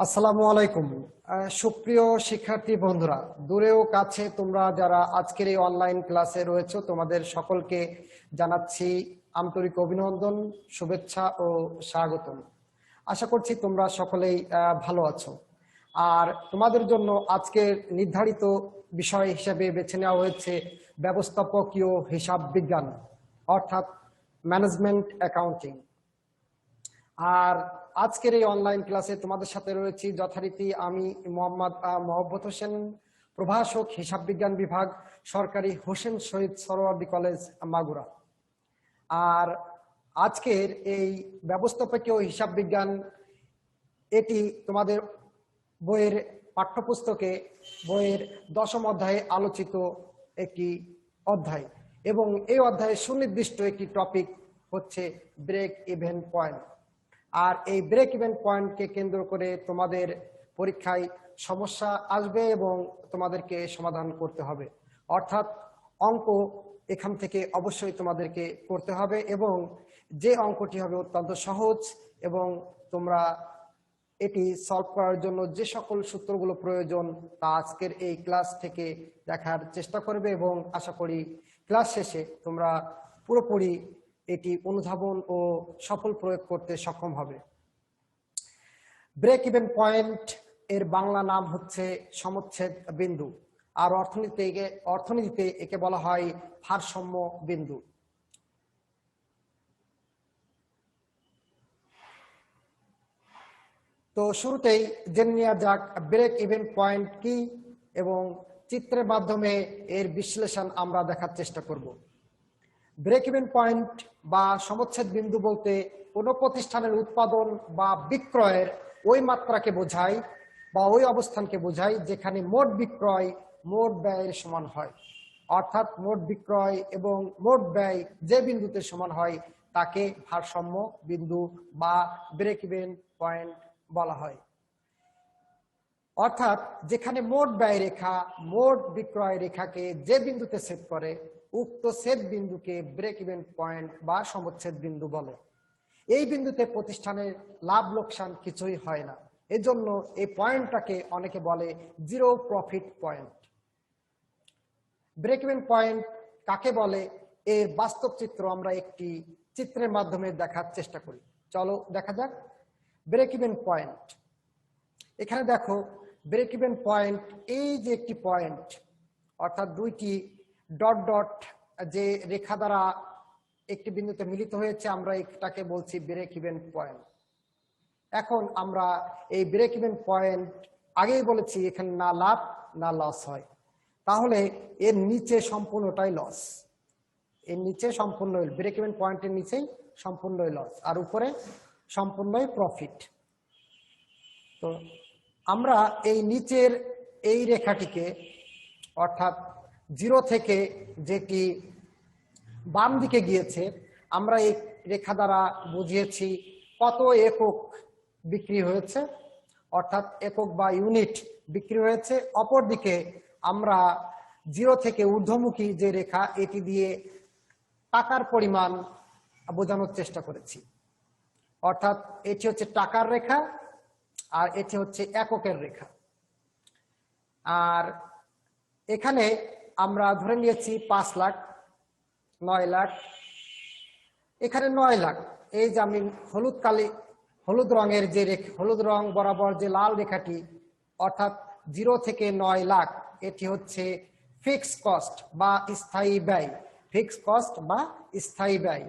আসসালামু আলাইকুম। সুপ্রিয় শিক্ষার্থী বন্ধুরা, দূরেও কাছে তোমরা যারা আজকের এই অনলাইন ক্লাসে রয়েছে, তোমাদের সকলকে জানাচ্ছি আন্তরিক অভিনন্দন, শুভেচ্ছা ও স্বাগতম। আশা করছি তোমরা সকলেই ভালো আছো। আর তোমাদের জন্য আজকের নির্ধারিত বিষয় হিসেবে বেছে নেওয়া হয়েছে ব্যবস্থাপকীয় হিসাব বিজ্ঞান, অর্থাৎ ম্যানেজমেন্ট অ্যাকাউন্টিং। আর আজকের এই অনলাইন ক্লাসে তোমাদের সাথে রয়েছি যথারীতি আমি মোহাম্মদ মহব্বত হোসেন, প্রভাষক হিসাব বিজ্ঞান বিভাগ, সরকারি হোসেন শহীদ সোহরাওয়ার্দী কলেজ, মাগুরা। আর আজকের এই ব্যবস্থাপকীয় হিসাব বিজ্ঞান এটি তোমাদের বইয়ের পাঠ্যপুস্তকে বইয়ের 10ম অধ্যায়ে আলোচিত একটি অধ্যায়, এবং এই অধ্যায়ে সুনির্দিষ্ট একটি টপিক হচ্ছে ব্রেক ইভেন পয়েন্ট। আর এই ব্রেক ইভেন পয়েন্টকে কেন্দ্র করে তোমাদের পরীক্ষায় সমস্যা আসবে এবং তোমাদেরকে সমাধান করতে হবে। অর্থাৎ অঙ্ক এখান থেকে অবশ্যই তোমাদেরকে করতে হবে, এবং যে অঙ্কটি হবে অত্যন্ত সহজ, এবং তোমরা এটি সলভ করার জন্য যে সকল সূত্রগুলো প্রয়োজন তা আজকের এই ক্লাস থেকে দেখার চেষ্টা করবে, এবং আশা করি ক্লাস শেষে তোমরা পুরোপুরি এটি অনুধাবন ও সফল প্রয়োগ করতে সক্ষম হবে। ব্রেক ইভেন পয়েন্ট এর বাংলা নাম হচ্ছে সমচ্ছেদ বিন্দু, আর অর্থনীতিতে একে বলা হয় ভারসাম্য বিন্দু। তো শুরুতেই জেনে নেওয়া যাক ব্রেক ইভেন পয়েন্ট কি, এবং চিত্রের মাধ্যমে এর বিশ্লেষণ আমরা দেখার চেষ্টা করব। ব্রেক ইভেন পয়েন্ট বা সমচ্ছেদ বিন্দু বলতে কোনো প্রতিষ্ঠানের উৎপাদন বা বিক্রয়ের ওই মাত্রাকে বোঝায় বা ওই অবস্থানকে বোঝায় যেখানে মোট বিক্রয় মোট ব্যয়ের সমান হয়। অর্থাৎ মোট বিক্রয় এবং মোট ব্যয় যে বিন্দুতে সমান হয় তাকে ভারসাম্য বিন্দু বা ব্রেক ইভেন পয়েন্ট বলা হয়। অর্থাৎ যেখানে মোট ব্যয় রেখা মোট বিক্রয় রেখাকে যে বিন্দুতে ছেদ করে উক্ত ছেদ বিন্দুকে ব্রেক ইভেন পয়েন্ট বা সমচ্ছেদ বিন্দু বলে। এই বিন্দুতে প্রতিষ্ঠানের লাভ লোকসান কিছুই হয় না, এজন্য এই পয়েন্টটাকে অনেকে বলে zero profit point. Break even point কাকে বলে এর বাস্তব চিত্র আমরা একটি চিত্রের মাধ্যমে দেখার চেষ্টা করি। চলো দেখা যাক ব্রেক ইভেন পয়েন্ট। এখানে দেখো ব্রেক ইভেন পয়েন্ট, এই যে একটি পয়েন্ট, অর্থাৎ দুইটি ডট ডট যে রেখা দ্বারা একটি বিন্দুতে মিলিত হয়েছে, আমরা এটাকে বলছি ব্রেক ইভেন পয়েন্ট। এখন আমরা এই ব্রেক ইভেন পয়েন্ট আগেই বলেছি এখানে না লাভ না লস হয়, তাহলে এর নিচে সম্পূর্ণটাই লস। এর নিচে সম্পূর্ণ ব্রেক ইভেন পয়েন্টের নিচেই সম্পূর্ণই লস, আর উপরে সম্পূর্ণই প্রফিট। তো আমরা এই নিচের এই রেখাটিকে, অর্থাৎ জিরো থেকে যেটি বাম দিকে গিয়েছে, আমরা এই রেখা দ্বারা বুঝিয়েছি কত একক বিক্রি হয়েছে, অর্থাৎ একক বা ইউনিট বিক্রি হয়েছে। অপরদিকে আমরা জিরো থেকে ঊর্ধ্বমুখী যে রেখা, এটি দিয়ে টাকার পরিমাণ বোঝানোর চেষ্টা করেছি। অর্থাৎ এটি হচ্ছে টাকার রেখা আর এটি হচ্ছে এককের রেখা। আর এখানে আমরা ধরে নিয়েছি 5 লাখ, 9 লাখ, এখানে 9 লাখ। এই যে আমি হলুদ রঙের যে হলুদ রং বরাবর যে লাল রেখাটি, অর্থাৎ 0 থেকে 9 লাখ, এটি হচ্ছে ফিক্সড কস্ট বা স্থায়ী ব্যয়। ফিক্সড কস্ট বা স্থায়ী ব্যয়।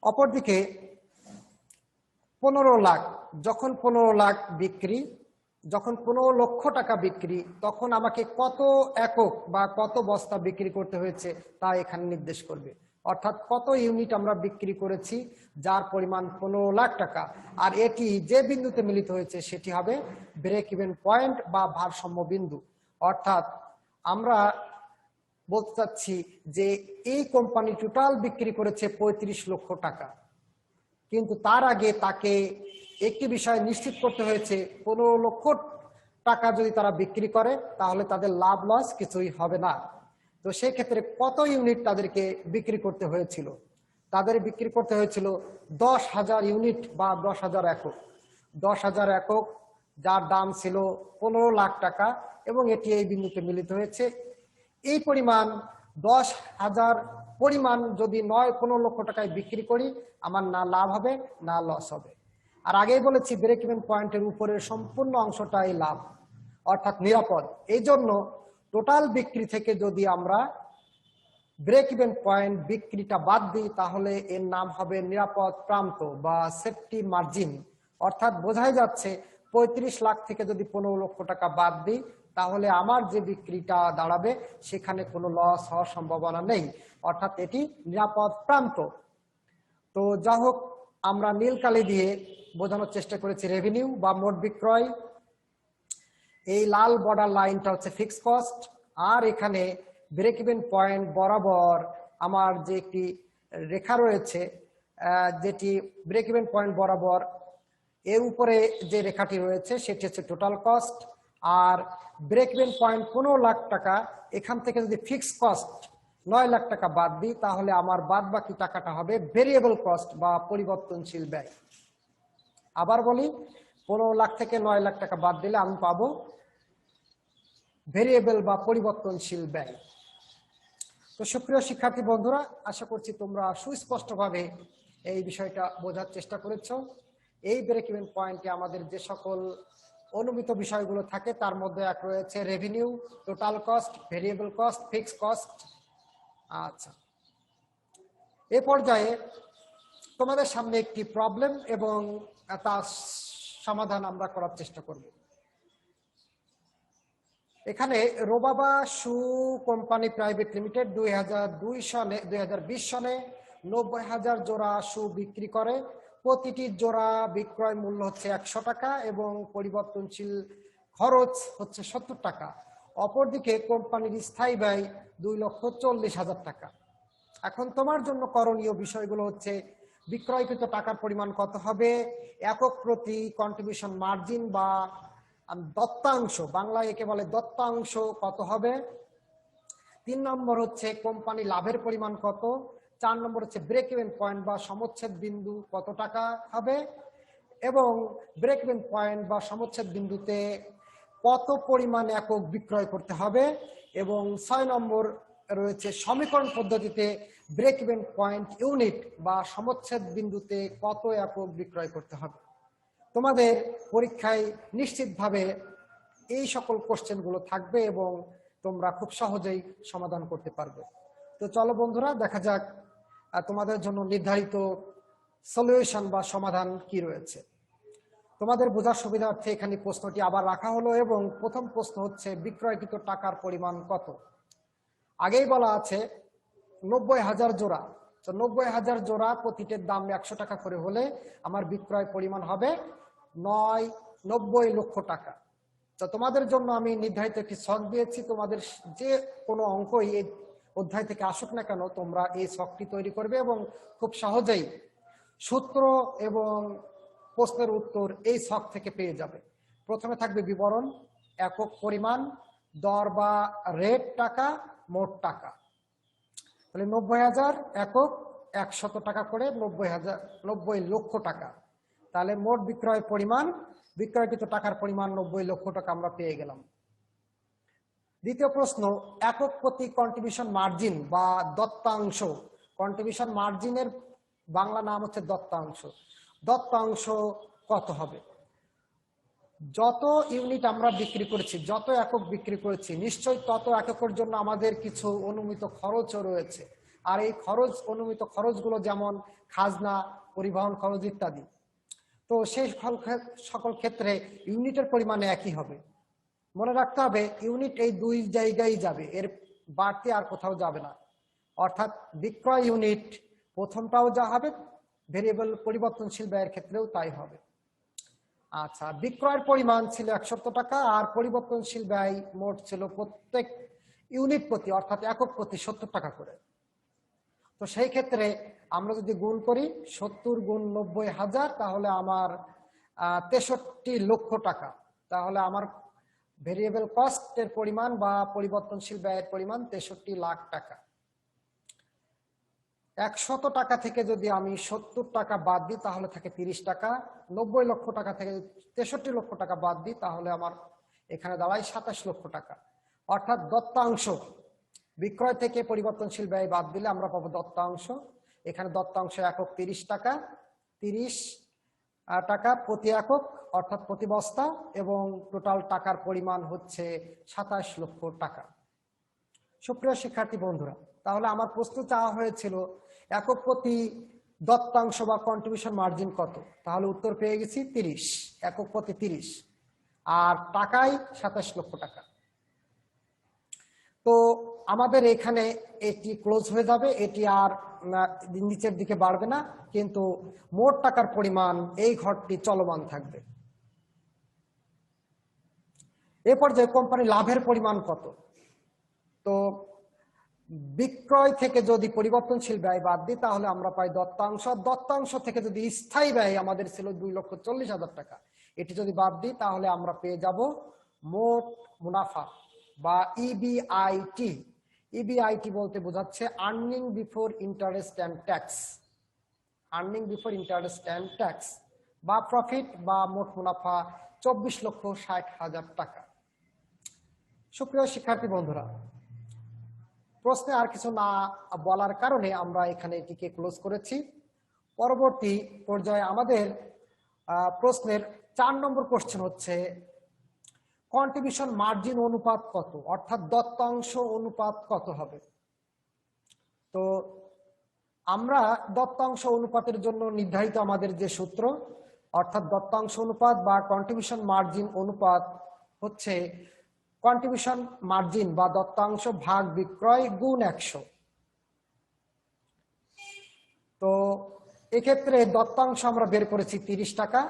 অপরদিকে 15 লাখ, যখন 15 লাখ বিক্রি, যখন 15 লক্ষ টাকা বিক্রি, তখন আমাকে কত একক বা কত বস্তা বিক্রি করতে হয়েছে তা এখানে নির্দেশ করবে। অর্থাৎ কত ইউনিট আমরা বিক্রি করেছি যার পরিমাণ 15 লাখ টাকা, আর এটি যে বিন্দুতে মিলিত হয়েছে সেটি হবে ব্রেক ইভেন পয়েন্ট বা ভারসাম্য বিন্দু। অর্থাৎ আমরা বলতে চাচ্ছি যে এই কোম্পানি টোটাল বিক্রি করেছে 35 লক্ষ টাকা, কিন্তু তার আগে তাকে একটি বিষয় নিশ্চিত করতে হয়েছে 15 লক্ষ টাকা যদি তারা বিক্রি করে তাহলে তাদের লাভ লস কিছুই হবে না। তো সেই ক্ষেত্রে কত ইউনিট তাদেরকে বিক্রি করতে হয়েছিল? তাদের বিক্রি করতে হয়েছিল 10,000 ইউনিট বা 10,000 একক। 10,000 একক, যার দাম ছিল 15 লাখ টাকা, এবং এটি এই বিন্দুতে মিলিত হয়েছে। এই পরিমাণ 10,000 পরিমাণ যদি 9-15 লক্ষ টাকায় বিক্রি করি, আমার না লাভ হবে না লস হবে। আর আগেই বলেছি ব্রেক ইভেন পয়েন্টের উপরের সম্পূর্ণ অংশটাই লাভ, অর্থাৎ নিরাপদ। এই জন্য টোটাল বিক্রি থেকে যদি আমরা ব্রেক ইভেন পয়েন্ট বিক্রিটা বাদ দিই, তাহলে এর নাম হবে নিরাপদ প্রান্ত বা সেফটি মার্জিন। অর্থাৎ বোঝাই যাচ্ছে 35 লাখ থেকে যদি 15 লক্ষ টাকা বাদ দিই, তাহলে আমার যে বিক্রিটা দাঁড়াবে সেখানে কোনো লস হওয়ার সম্ভাবনা নেই, অর্থাৎ এটি নিরাপদ প্রান্ত। তো যা হোক, আমরা নীল কালি দিয়ে বোঝানোর চেষ্টা করেছি রেভিনিউ বা মোট বিক্রয়। এই লাল বর্ডার লাইনটা হচ্ছে ফিক্সড কস্ট, আর এখানে ব্রেক ইভেন পয়েন্ট বরাবর আমার যে একটি রেখা রয়েছে, যেটি ব্রেক ইভেন পয়েন্ট বরাবর এর উপরে যে রেখাটি রয়েছে সেটি হচ্ছে টোটাল কস্ট। আর ব্রেক ইভেন পয়েন্ট 15 লাখ টাকা, এখান থেকে যদি ফিক্সড কস্ট 9 লাখ টাকা বাদ দিই, তাহলে আমার বাদ বাকি টাকাটা হবে ভেরিয়েবল কস্ট বা পরিবর্তনশীল ব্যয়। আবার বলি, 15 লাখ থেকে 9 লাখ টাকা বাদ দিলে আমি পাবো ভেরিয়েবল বা পরিবর্তনশীল ব্যয়। তো সুপ্রিয় শিক্ষার্থী বন্ধুরা, আশা করছি তোমরা সুস্পষ্টভাবে এই বিষয়টা বোঝার চেষ্টা করেছো। এই ব্রেক ইভেন পয়েন্টে আমাদের যে সকল অনুমিত বিষয়গুলো থাকে তার মধ্যে এক রয়েছে revenue, total cost, variable cost, fixed cost. আচ্ছা, এ পর্যায়ে তোমাদের সামনে একটি প্রবলেম এবং তার সমাধান আমরা করার চেষ্টা করব। এখানে রোবাবা শু কোম্পানি প্রাইভেট লিমিটেড 2020 সনে 90,000 জোড়া শু বিক্রি করে। প্রতিটি জোড়া বিক্রয় মূল্য হচ্ছে 100 টাকা এবং পরিবর্তনশীল খরচ হচ্ছে 70 টাকা। অপরদিকে কোম্পানির স্থায়ী ব্যয় 2,40,000 টাকা। এখন তোমার জন্য করণীয় বিষয়গুলো হচ্ছে বিক্রয়কৃত টাকার পরিমাণ কত হবে, একক প্রতি কন্ট্রিবিউশন মার্জিন বা দত্তাংশ, বাংলায় একে বলে দত্তাংশ, কত হবে। 3 নম্বর হচ্ছে কোম্পানি লাভের পরিমাণ কত। 4 নম্বর হচ্ছে ব্রেক ইভেন পয়েন্ট বা সমচ্ছেদ বিন্দু কত টাকা হবে, এবং ব্রেক ইভেন পয়েন্ট বা সমচ্ছেদ বিন্দুতে কত পরিমাণ একক বিক্রয় করতে হবে। এবং 6 নম্বর রয়েছে সমীকরণ পদ্ধতিতে ব্রেক ইভেন পয়েন্ট ইউনিট বা সমচ্ছেদ বিন্দুতে কত একক বিক্রয় করতে হবে। তোমাদের পরীক্ষায় নিশ্চিতভাবে এই সকল কোশ্চেনগুলো থাকবে এবং তোমরা খুব সহজেই সমাধান করতে পারবে। তো চলো বন্ধুরা, দেখা যাক তোমাদের জন্য নির্ধারিত সলিউশন বা সমাধান কি রয়েছে। তোমাদের বোঝার সুবিধার্থে এখানে প্রশ্নটি আবার রাখা হলো, এবং প্রথম প্রশ্ন হচ্ছে বিক্রয়কৃত টাকার পরিমাণ কত। আগেই বলা আছে 90,000 জোড়া, তো 90,000 জোড়া প্রতিটির দাম 100 টাকা করে হলে আমার বিক্রয় পরিমাণ হবে 90 লক্ষ টাকা। তো তোমাদের জন্য আমি নির্ধারিত একটি ছক দিয়েছি, তোমাদের যে কোনো অঙ্কই এই অধ্যায় থেকে আসুক না কেন, তোমরা এই ছকটি তৈরি করবে এবং খুব সহজেই সূত্র এবং প্রশ্নের উত্তর এই ছক থেকে পেয়ে যাবে। প্রথমে থাকবে বিবরণ, একক পরিমাণ, দর বা রেট টাকা, মোট টাকা। তাহলে 90,000 একক 100 টাকা করে 90 লক্ষ টাকা। তাহলে মোট বিক্রয় পরিমাণ, বিক্রয়কৃত টাকার পরিমাণ 90 লক্ষ টাকা আমরা পেয়ে গেলাম। দ্বিতীয় প্রশ্ন, একক প্রতি কন্ট্রিবিউশন মার্জিন বা দত্তাংশ। কন্ট্রিবিউশন মার্জিনের বাংলা নাম হচ্ছে দত্তাংশ। দত্তাংশ কত হবে। যত ইউনিট আমরা বিক্রি করেছি, যত একক বিক্রি করেছি, নিশ্চয়ই তত এককের জন্য আমাদের কিছু অনুমিত খরচও রয়েছে। আর এই অনুমিত খরচগুলো যেমন খাজনা, পরিবহন খরচ ইত্যাদি। তো সেই সকল ক্ষেত্রে ইউনিটের পরিমাণ একই হবে। মনে রাখতে হবে ইউনিট এই দুই জায়গায় যাবে, এর বাড়তি আর কোথাও যাবে না। অর্থাৎ বিক্রয় ইউনিট প্রথমটাও যা হবে, ভেরিয়েবল পরিবর্তনশীল ব্যয়ের ক্ষেত্রেও তাই হবে। আচ্ছা, বিক্রয়ের পরিমাণ ছিল 100 টাকা আর পরিবর্তনশীল ব্যয় মোট ছিল প্রত্যেক ইউনিট প্রতি, অর্থাৎ একক প্রতি 70 টাকা করে। তো সেই ক্ষেত্রে আমরা যদি গুণ করি 70 গুণ 90,000, তাহলে আমার 63 লক্ষ টাকা। তাহলে আমার ভেরিয়েবল কস্টের পরিমাণ বা পরিবর্তনশীল ব্যয়ের পরিমাণ 63 লাখ টাকা। 100 টাকা থেকে যদি আমি 70 টাকা বাদ দিই তাহলে থাকে 30 টাকা। 90 লক্ষ টাকা থেকে 63 লক্ষ টাকা বাদ দিই তাহলে আমার এখানে দাঁড়ায় 27 লক্ষ টাকা। অর্থাৎ দত্তাংশ, বিক্রয় থেকে পরিবর্তনশীল ব্যয় বাদ দিলে আমরা পাবো দত্তাংশ। এখানে দত্তাংশ একক 30 টাকা, 30 টাকা প্রতি একক অর্থাৎ প্রতি বস্তা, এবং টোটাল টাকার পরিমাণ হচ্ছে 27 লক্ষ টাকা। সুপ্রিয় শিক্ষার্থী বন্ধুরা, তাহলে আমার প্রশ্ন চাওয়া হয়েছিল একক প্রতি দত্তাংশ বা কন্ট্রিবিউশন মার্জিন কত, তাহলে উত্তর পেয়ে গেছি 30, একক প্রতি 30, আর টাকায় 27 লক্ষ টাকা। তো আমাদের এখানে এটি ক্লোজ হয়ে যাবে, এটি আর নিচের দিকে বাড়বে না, কিন্তু মোট টাকার পরিমাণ এই ঘরটি চলমান থাকবে। এ পর্যায়ে কোম্পানির লাভের পরিমাণ কত? তো বিক্রয় থেকে যদি পরিবর্তনশীল ব্যয় বাদ দিই তাহলে আমরা পাই দত্তাংশ। দত্তাংশ থেকে যদি স্থায়ী ব্যয় আমাদের ছিল 2,40,000 টাকা, এটি যদি বাদ দিই তাহলে আমরা পেয়ে যাব মোট মুনাফা বা ইবিআইটি। ইবিআইটি বলতে বোঝাচ্ছে earning before interest and tax, earning before interest and tax বা প্রফিট বা মোট মুনাফা 24,60,000 টাকা। সুপ্রিয় শিক্ষার্থী বন্ধুরা, প্রশ্নে আর কিছু না বলার কারণে আমরা এখানে এটিকে ক্লোজ করেছি। পরবর্তী পর্যায়ে আমাদের প্রশ্নের 4 নম্বর কোশ্চেন হচ্ছে কন্ট্রিবিউশন মার্জিন অনুপাত কত, অর্থাৎ দত্তাংশ অনুপাত কত হবে। তো আমরা দত্তাংশ অনুপাতের জন্য নির্ধারিত আমাদের যে সূত্র, অর্থাৎ দত্তাংশ অনুপাত বা কন্ট্রিবিউশন মার্জিন অনুপাত হচ্ছে কন্ট্রিবিউশন মার্জিন বা দত্তাংশ ভাগ বিক্রয় গুণ 100। তো এক্ষেত্রে দত্তাংশ আমরা বের করেছি 30 টাকা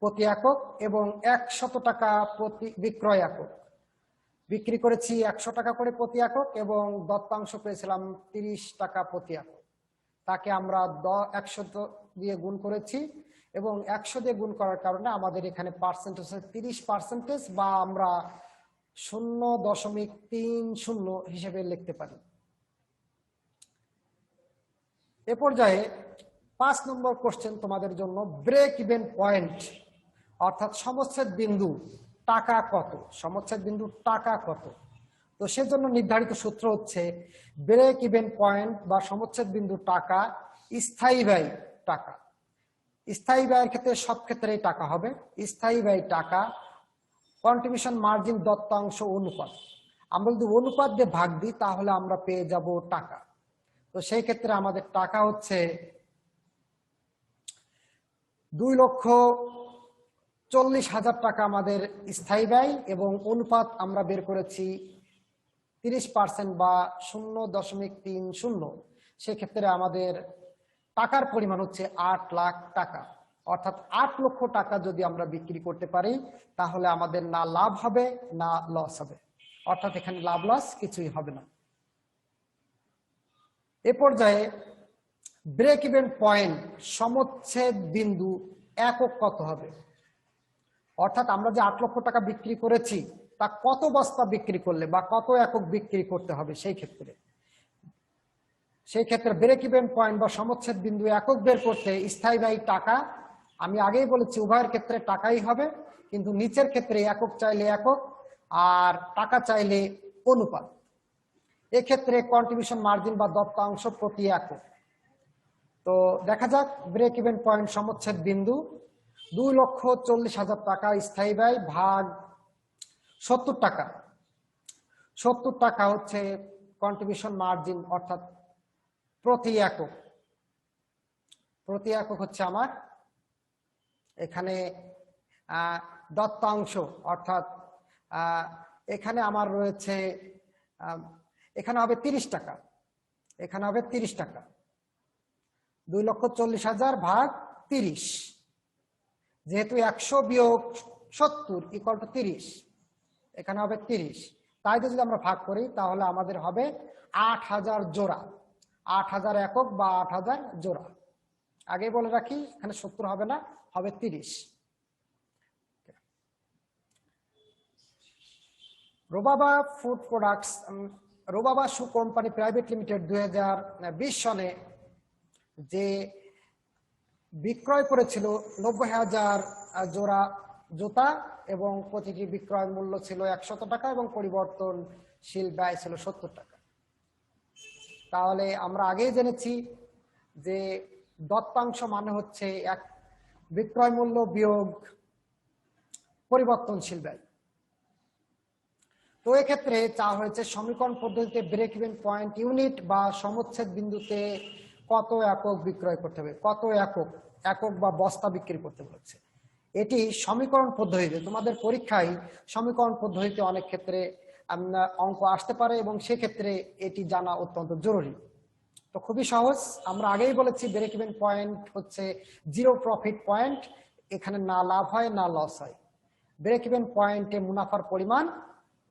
প্রতি একক এবং 100 টাকা প্রতি বিক্রয় একক। বিক্রি করেছি 100 টাকা করে প্রতি একক এবং দত্তাংশ পেয়েছিলাম 30 টাকা প্রতি একক। তাকে আমরা 100 দিয়ে গুণ করেছি এবং 100 দিয়ে গুণ করার কারণে আমাদের এখানে পার্সেন্টেজ 30% বা আমরা 0.30 হিসেবে লিখতে পারি। এ পর্যায়ে 5 নম্বর কোশ্চেন তোমাদের জন্য ব্রেক ইভেন পয়েন্ট অর্থাৎ সমচ্ছেদ বিন্দু টাকা কত, সমচ্ছেদ বিন্দু টাকা কত। তো সেজন্য নির্ধারিত সূত্র হচ্ছে ব্রেক ইভেন পয়েন্ট বা সমচ্ছেদ বিন্দু টাকা স্থায়ী ব্যয় টাকা। স্থায়ী ব্যয়ের ক্ষেত্রে সব ক্ষেত্রেই টাকা হবে। স্থায়ী ব্যয় টাকা, কন্ট্রিবিউশন মার্জিন দত্তাংশ অনুপাত। আমরা যদি অনুপাত দিয়ে ভাগ দিই তাহলে আমরা পেয়ে যাব টাকা। তো সেই ক্ষেত্রে আমাদের টাকা হচ্ছে 2,40,000 টাকা আমাদের স্থায়ী ব্যয় এবং অনুপাত আমরা বের করেছি 30% বা 0.30। সেক্ষেত্রে আমাদের টাকার পরিমাণ হচ্ছে 8 লাখ টাকা। অর্থাৎ 8 লক্ষ টাকা যদি আমরা বিক্রি করতে পারি তাহলে আমাদের না লাভ হবে না লস হবে, অর্থাৎ এখানে লাভ লস কিছুই হবে না। এ পর্যায়ে ব্রেক ইভেন পয়েন্ট সমচ্ছেদ বিন্দু একক কত হবে, অর্থাৎ আমরা যে 8 লক্ষ টাকা বিক্রি করেছি তা কত বস্তা বিক্রি করলে বা কত একক বিক্রি করতে হবে। সেই ক্ষেত্রে ব্রেক ইভেন পয়েন্ট বা সমচ্ছেদ বিন্দু একক বের করতে স্থায়ী ব্যয় টাকা, আমি আগেই বলেছি উভয়ের ক্ষেত্রে টাকাই হবে, কিন্তু নিচের ক্ষেত্রে একক চাইলে একক আর টাকা চাইলে অনুপাত। এক্ষেত্রে কন্ট্রিবিউশন মার্জিন বা দত্তাংশ প্রতি একক। তো দেখা যাক ব্রেক ইভেন পয়েন্ট সমচ্ছেদ বিন্দু 2,40,000 টাকা স্থায়ী ব্যয় ভাগ 70 টাকা। 70 টাকা হচ্ছে কন্ট্রিবিউশন মার্জিন অর্থাৎ প্রতি একক। প্রতি একক হচ্ছে আমার এখানে দত্তাংশ, অর্থাৎ এখানে আমার রয়েছে এখানে হবে 30 টাকা, এখানে হবে 30 টাকা। 2,40,000 ভাগ 30, যেহেতু 100 বিয়োগ 70 = 30, এখানে হবে 30। তাই যদি আমরা ভাগ করি তাহলে আমাদের হবে 8,000 জোড়া, 8,000 একক বা 8,000 জোড়া। আগে বলে রাখি এখানে 70 হবে না, হবে 30। রোবাবা ফুড প্রোডাক্টস, রোবাবা শু কোম্পানি প্রাইভেট লিমিটেড 2020 সনে যে বিক্রয় করেছিল 90,000 জোড়া জুতা এবং প্রতিটি বিক্রয় মূল্য ছিল 100 টাকা এবং পরিবর্তনশীল ব্যয় ছিল 70 টাকা। তাহলে আমরা আগেই জেনেছি যে দত্তাংশ মানে হচ্ছে এক বিক্রয় মূল্য বিয়োগ পরিবর্তনশীল ব্যয়। তো এক্ষেত্রে চাওয়া হয়েছে সমীকরণ পদ্ধতিতে ব্রেক ইভেন পয়েন্ট ইউনিট বা সমচ্ছেদ বিন্দুতে কত একক বিক্রয় করতে হবে, কত একক বা বস্তা বিক্রি করতে বলছে। এটি সমীকরণ পদ্ধতিতে, তোমাদের পরীক্ষায় সমীকরণ পদ্ধতিতে অনেক ক্ষেত্রে অঙ্ক আসতে পারে এবং সেক্ষেত্রে এটি জানা অত্যন্ত জরুরি। তো খুবই সহজ, আমরা আগেই বলেছি ব্রেক ইভেন পয়েন্ট হচ্ছে জিরো প্রফিট পয়েন্ট, এখানে না লাভ হয় না লস হয়। ব্রেক ইভেন পয়েন্টে মুনাফার পরিমাণ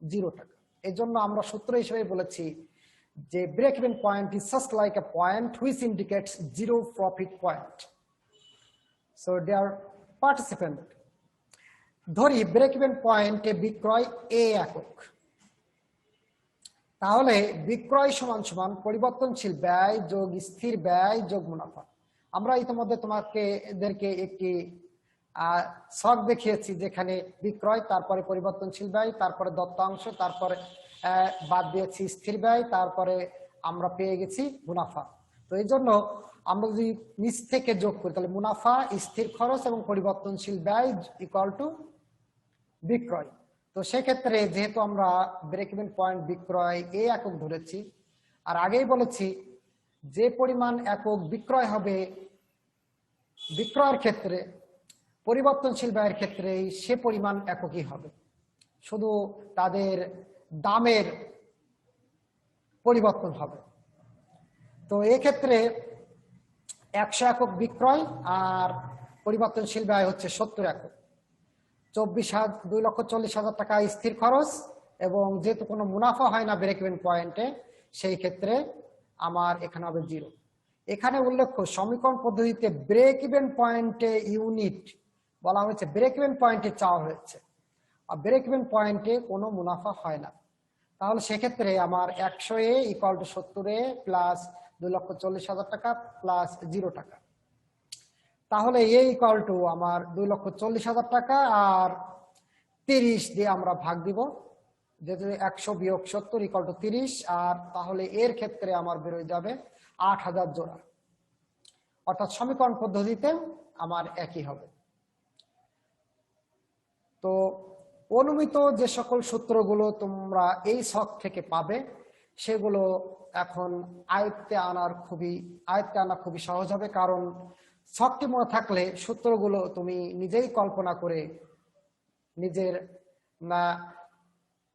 0 টাকা। এই জন্য আমরা সূত্র হিসেবে বলেছি যে break even point is just like a point which indicates zero profit point. So dear participant, ধরি ব্রেক ইভেন পয়েন্টে বিক্রয় এ একক, তাহলে বিক্রয় সমান সমান পরিবর্তনশীল ব্যয় যোগ স্থির ব্যয় যোগ মুনাফা। আমরা ইতিমধ্যে তোমাদেরকে একটি ছক দেখিয়েছি যেখানে বিক্রয়, তারপরে পরিবর্তনশীল ব্যয়, তারপরে দত্তাংশ, তারপরে বাদ দিয়েছি স্থির ব্যয়, তারপরে আমরা পেয়ে গেছি মুনাফা। তো এই জন্য আমরা যদি নিচ থেকে যোগ করি তাহলে মুনাফা, স্থির খরচ এবং পরিবর্তনশীল ব্যয় ইকুয়াল টু বিক্রয়। তো সেক্ষেত্রে যেহেতু আমরা ব্রেক ইভেন পয়েন্ট বিক্রয় এ একক ধরেছি, আর আগেই বলেছি যে পরিমাণ একক বিক্রয় হবে বিক্রয়ের ক্ষেত্রে, পরিবর্তনশীল ব্যয়ের ক্ষেত্রে সে পরিমাণ এককই হবে, শুধু তাদের দামের পরিবর্তন হবে। তো এক্ষেত্রে 100 একক বিক্রয় আর পরিবর্তনশীল ব্যয় হচ্ছে 70 একক, 2,40,000 টাকা স্থির খরচ, এবং যেহেতু কোনো মুনাফা হয় না ব্রেক ইভেন পয়েন্টে, সেই ক্ষেত্রে আমার এখানে হবে 0। এখানে উল্লেখ্য সমীকরণ পদ্ধতিতে ব্রেক ইভেন পয়েন্টে ইউনিট বলা হয়েছে, ব্রেক ইভেন পয়েন্টে চাওয়া হয়েছে, আর ব্রেক ইভেন পয়েন্টে কোনো মুনাফা হয় না। তাহলে সেক্ষেত্রে আমার 100 এ ইকুয়াল টু 70 এ প্লাস 2,40,000 টাকা প্লাস 0 টাকা। তাহলে এ ইকুয়াল টু আমার 2,40,000 টাকা আর 30 দিয়ে আমরা ভাগ দিব, যেহেতু 100 বিয়োগ 70 ইকুয়াল টু 30, আর তাহলে এর ক্ষেত্রে আমার বেরোয় যাবে 8,000 জোড়া। অর্থাৎ সমীকরণ পদ্ধতিতে আমার একই হবে। তো অনুমিত যে সকল সূত্রগুলো তোমরা এই ছক থেকে পাবে সেগুলো এখন আয়ত্তে আনা খুবই সহজ হবে, কারণ ছকটি মনে থাকলে সূত্রগুলো তুমি নিজেই কল্পনা করে নিজের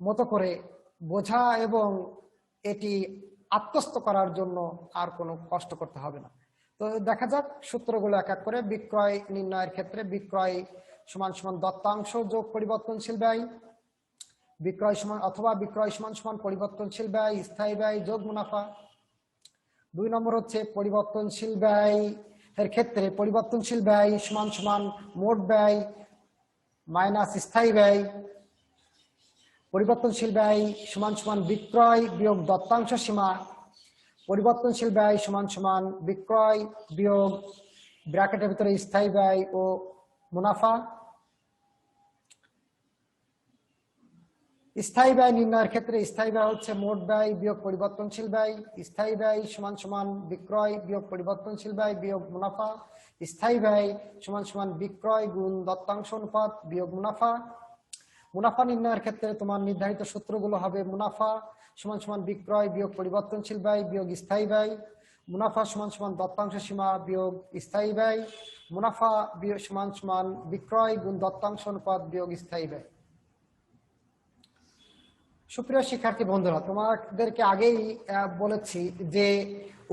মতো করে বোঝা এবং এটি আত্মস্থ করার জন্য আর কোনো কষ্ট করতে হবে না। তো দেখা যাক সূত্রগুলো এক এক করে। বিক্রয় নির্ণয়ের ক্ষেত্রে বিক্রয় সমান সমান দত্তাংশ যোগ পরিবর্তনশীল ব্যয়, বিক্রয় সমান সমান পরিবর্তনশীল ব্যয় স্থায়ী ব্যয় যোগ মুনাফা। 2 নম্বর হচ্ছে পরিবর্তনশীল ব্যয় এর ক্ষেত্রে পরিবর্তনশীল ব্যয় সমান সমান মোট ব্যয় মাইনাস স্থায়ী ব্যয়, পরিবর্তনশীল ব্যয় সমান সমান বিক্রয় বিয়োগ দত্তাংশ সীমা, পরিবর্তনশীল ব্যয় সমান সমান বিক্রয় বিয়োগ ব্র্যাকেটের ভিতরে স্থায়ী ব্যয় ও মুনাফা। স্থায়ী ব্যয় নির্ণয়ের ক্ষেত্রে স্থায়ী ব্যয় হচ্ছে মোট ব্যয় বিয়োগ পরিবর্তনশীল ব্যয়, স্থায়ী ব্যয় সমান সমান বিক্রয় বিয়োগ পরিবর্তনশীল ব্যয় বিয়োগ মুনাফা, স্থায়ী ব্যয় সমান সমান বিক্রয় গুণ দত্তাংশ অনুপাত বিয়োগ মুনাফা। মুনাফা নির্ণয়ের ক্ষেত্রে তোমার নির্ধারিত সূত্রগুলো হবে মুনাফা সমান সমান বিক্রয় বিয়োগ পরিবর্তনশীল ব্যয় বিয়োগ স্থায়ী ব্যয়, মুনাফা সমান সমান দত্তাংশ সীমা বিয়োগ স্থায়ী ব্যয়, মুনাফা সমান সমান বিক্রয় গুণ দত্তাংশ অনুপাত বিয়োগ স্থায়ী ব্যয়। সুপ্রিয় শিক্ষার্থী বন্ধুরা, তোমাদেরকে আগেই বলেছি যে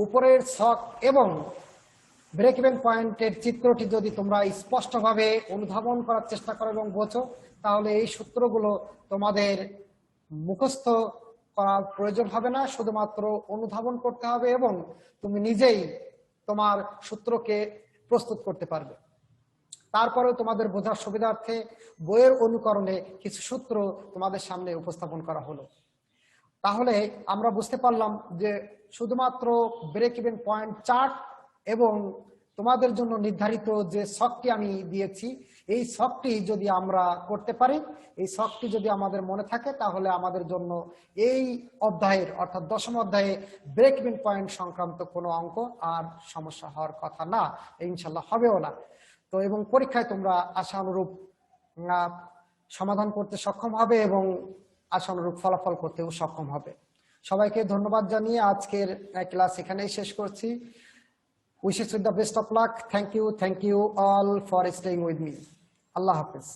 উপরের ছক এবং ব্রেক ইভেন পয়েন্টের চিত্রটি যদি তোমরা স্পষ্টভাবে অনুধাবন করার চেষ্টা করো এবং বোঝো, তাহলে এই সূত্রগুলো তোমাদের মুখস্থ করার প্রয়োজন হবে না, শুধুমাত্র অনুধাবন করতে হবে এবং তুমি নিজেই তোমার সূত্রকে প্রস্তুত করতে পারবে। তারপরেও তোমাদের বোঝার সুবিধার্থে বইয়ের অনুকরণে কিছু সূত্র তোমাদের সামনে উপস্থাপন করা হলো। তাহলে আমরা বুঝতে পারলাম যে শুধুমাত্র ব্রেক ইভেন পয়েন্ট চার্ট এবং তোমাদের জন্য নির্ধারিত যে শখটি আমি দিয়েছি, এই শখটি যদি আমরা করতে পারি, এই শখটি যদি আমাদের মনে থাকে, তাহলে আমাদের জন্য এই অধ্যায়ের অর্থাৎ 10ম অধ্যায়ে ব্রেক ইভেন পয়েন্ট সংক্রান্ত কোনো অঙ্ক আর সমস্যা হওয়ার কথা না, ইনশাল্লাহ হবেও না। তো এবং পরীক্ষায় তোমরা আশানুরূপ সমাধান করতে সক্ষম হবে এবং আশানুরূপ ফলাফল করতেও সক্ষম হবে। সবাইকে ধন্যবাদ জানিয়ে আজকের ক্লাস এখানেই শেষ করছি। Wishes with the best of luck. Thank you all for staying with me. Allah Hafiz.